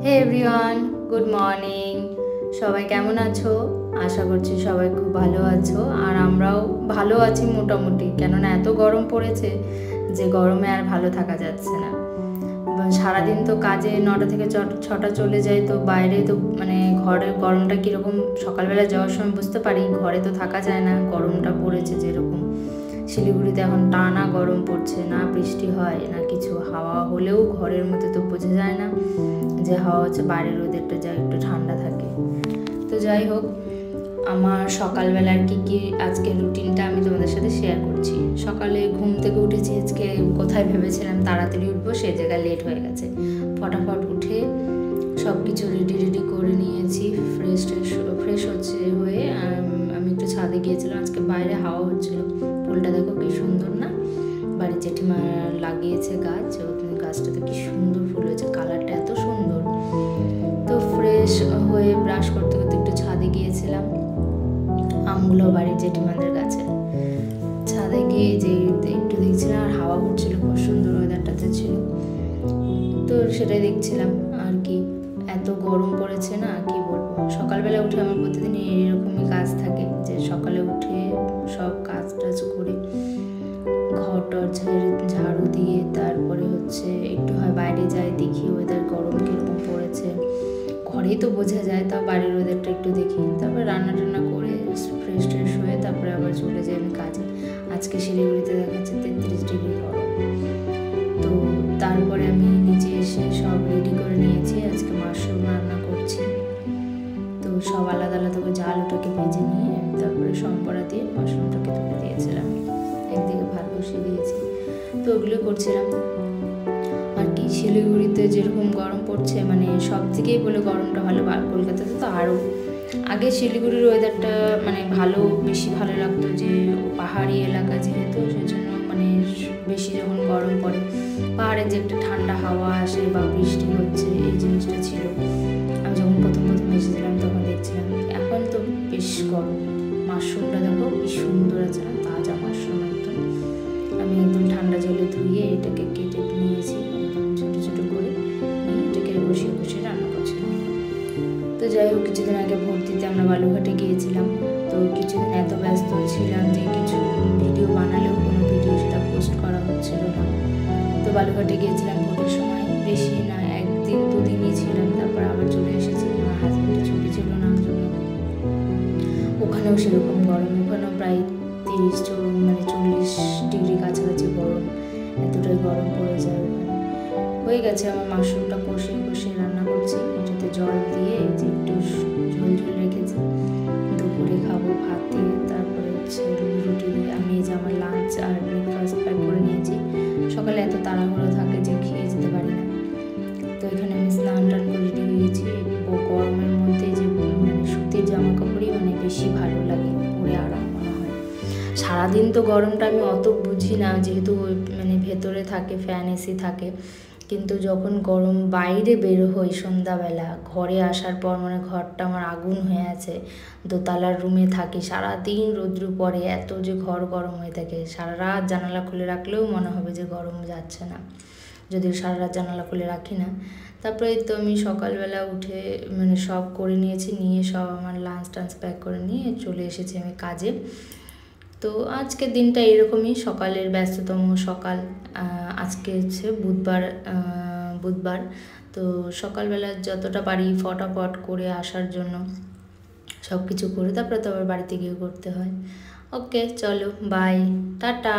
হে everyone, good morning. সবাই কেমন আছো? আশা করছি সবাই খুব ভালো আছো, আর আমরাও ভালো আছি মোটামুটি। কেননা এত গরম পড়েছে যে গরমে আর ভালো থাকা যাচ্ছে না। সারাদিন তো কাজে 9টা থেকে 6টা চলে যায়, তো বাইরে তো মানে ঘরের গরমটা কীরকম সকালবেলা যাওয়ার সময় বুঝতে পারি, ঘরে তো থাকা যায় না, গরমটা পড়েছে যেরকম। শিলিগুড়িতে এখন টানা গরম পড়ছে, না বৃষ্টি হয় না কিছু, হাওয়া হলেও ঘরের মধ্যে তো বোঝা যায় না যে হাওয়া হচ্ছে, বাইরের ওদেরটা যা একটু ঠান্ডা থাকে। তো যাই হোক, আমার সকালবেলার কি আজকের রুটিনটা আমি তোমাদের সাথে শেয়ার করছি। সকালে ঘুম থেকে উঠেছি, আজকে কোথায় ভেবেছিলাম তাড়াতাড়ি উঠবো, সেই জায়গায় লেট হয়ে গেছে। ফটাফট উঠে সব কিছু রেডি করে নিয়েছি, ফ্রেশ হচ্ছে হয়ে আমি একটু ছাদে গিয়েছিলাম। আজকে বাইরে হাওয়া হচ্ছিলো, ফুলটা দেখো কি সুন্দর না, বাড়ির জেঠিমা লাগিয়েছে গাছ, গাছটাতে কি সুন্দর ফুল হয়েছে, কালারটা এত সুন্দর। তো ফ্রেশ হয়ে ব্রাশ করতে করতে একটু ছাদে গিয়েছিলাম, আমগুলো বাড়ির জেঠিমাদের গাছে। ছাদে গিয়ে যে একটু দেখছিলাম, আর হাওয়া হচ্ছিল, খুব সুন্দর ওয়েদারটাতে ছিল, তো সেটাই দেখছিলাম আর কি। এত গরম পড়েছে না, কি বলবো। সকালবেলা উঠে আমার প্রতিদিন এরকমই কাজ থাকে, যে সকালে উঠে সব কাজ টাজ করে ঘরটর ঝাড়ু দিয়ে তারপরে হচ্ছে একটু হয় বাইরে যাই, দেখি ওয়েদার গরম কীরকম পড়েছে। ঘরেই তো বোঝা যায়, তা বাড়ির ওয়েদারটা একটু দেখি, তারপরে রান্না টান্না করে ফ্রেশ হয়ে তারপরে আবার চলে যাই আমি কাজে। আজকে শিলিগুড়িতে দেখাচ্ছে 33 ডিগ্রি গরম। তো তারপরে আমি নিচে এসে সব রেডি করে নিয়েছি, আজকে মাশরুম রান্না করছি। তো সব আলাদা আলাদা করে আলুটাকে ভেজে নিয়ে তারপরে সম্পরা দিয়ে মাশরুমটাকে তুলে দিয়েছিলাম, একদিকে ভাত বসিয়ে দিয়েছি। তো ওগুলো করছিলাম আর কি। শিলিগুড়িতে যেরকম গরম পড়ছে, মানে সব থেকেই বলে গরমটা ভালো, কলকাতাতে তো আরও। আগে শিলিগুড়ির ওয়েদারটা মানে বেশি ভালো লাগতো, যে পাহাড়ি এলাকা যেহেতু, সেজন্য মানে বেশি যখন গরম পড়ে পাহাড়ে যে একটা ঠান্ডা হাওয়া আসে বা বৃষ্টি হচ্ছে, এই জিনিসটা ছিল। আমি যখন প্রথম এসেছিলাম তখন দেখছিলাম। এখন তো বেশ গরম। মাশরুমটা দেখো কি সুন্দর আছে না, তাজা মাশরুম একদম। আমি একদম ঠান্ডা জলে ধুয়ে এটাকে কেটে নিয়েছি, ছোটো ছোটো করে নিয়ে এটাকে বসিয়ে রান্না করছিলাম। তো যাই হোক, কিছুদিন আগে ভর্তিতে আমরা বালুঘাটে গিয়েছিলাম। তো কিছুদিন এত ব্যস্ত ছিলাম যে কিছু ভিডিও বানালেও কোনো ভিডিও সেটা পোস্ট করা হচ্ছিল না। তো বালুঘাটে গিয়েছিলাম ভোটের সময়, বেশি না, 1-2 দিনই ছিলাম, তারপর আবার চলে এসেছি। আমার হাজব্যান্ডের ছুটি ছিল না জন্য। ওখানেও সেরকম গরম, ওখানেও প্রায় 40 ডিগ্রি কাছাকাছি গরম, এতটাই গরম পড়ে যায় ওখানে। হয়ে গেছে আমার মাশরুমটা কষিয়ে রান্না করছি, এটাতে জল দিয়ে যে একটু ঝোল রেখেছি, দুপুরে খাবো ভাত দিয়ে, তারপরে হচ্ছে রুটি দিয়ে। আমি এই যে আমার লাঞ্চ আর ব্রেকফাস্ট প্যাক করে নিয়েছি। সকালে এত তাড়াহুড়ো থাকে যে খেয়ে যেতে পারি না। তো এখানে আমি স্নান টান করে রেডি হয়ে গেছি। গরমের মধ্যে যে মানে সুতির জামা কাপড়ই মানে বেশি ভালো লাগে, পরে আরাম মনে হয়। সারাদিন তো গরমটা আমি অত বুঝি না, যেহেতু মানে ভেতরে থাকে, ফ্যান এসি থাকে। কিন্তু যখন গরম বাইরে বের হই সন্ধ্যাবেলা, ঘরে আসার পর মানে ঘরটা আমার আগুন হয়ে আছে। দোতলার রুমে থাকি, সারাদিন রৌদ্র পড়ে, এত যে ঘর গরম হয়ে থাকে। সারা রাত জানালা খুলে রাখলেও মনে হবে যে গরম যাচ্ছে না, যদিও সারা রাত জানালা খুলে রাখি না। তারপরে তো আমি সকালবেলা উঠে মানে সব করে নিয়েছি, নিয়ে সব আমার লাঞ্চ টাঞ্চ প্যাক করে নিয়ে চলে এসেছি আমি কাজে। তো আজকের দিনটা এরকমই, সকালের ব্যস্ততম সকাল। আজকে হচ্ছে বুধবার। তো সকালবেলা যতটা পারি ফটাফট করে আসার জন্য সব কিছু করে তারপরে তো আবার বাড়িতে গিয়ে করতে হয়। ওকে, চলো, বাই, টাটা।